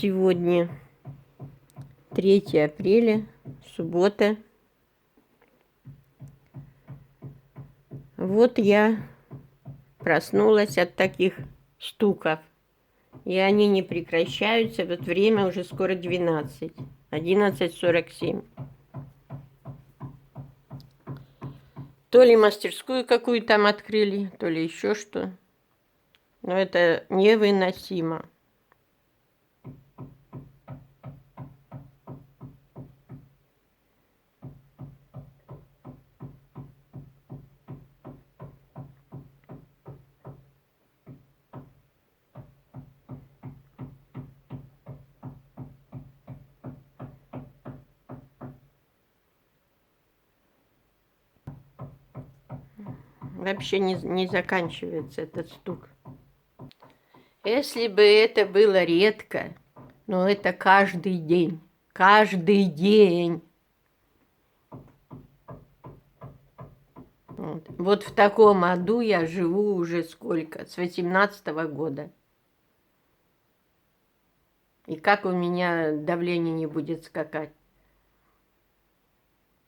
Сегодня 3 апреля, суббота. Вот я проснулась от таких стуков, и они не прекращаются. Вот время уже скоро 12, 11:47. То ли мастерскую какую там открыли, то ли еще что. Но это невыносимо. Вообще не заканчивается этот стук. Если бы это было редко, но это каждый день. Каждый день. Вот в таком аду я живу уже сколько? С 18-го года. И как у меня давление не будет скакать?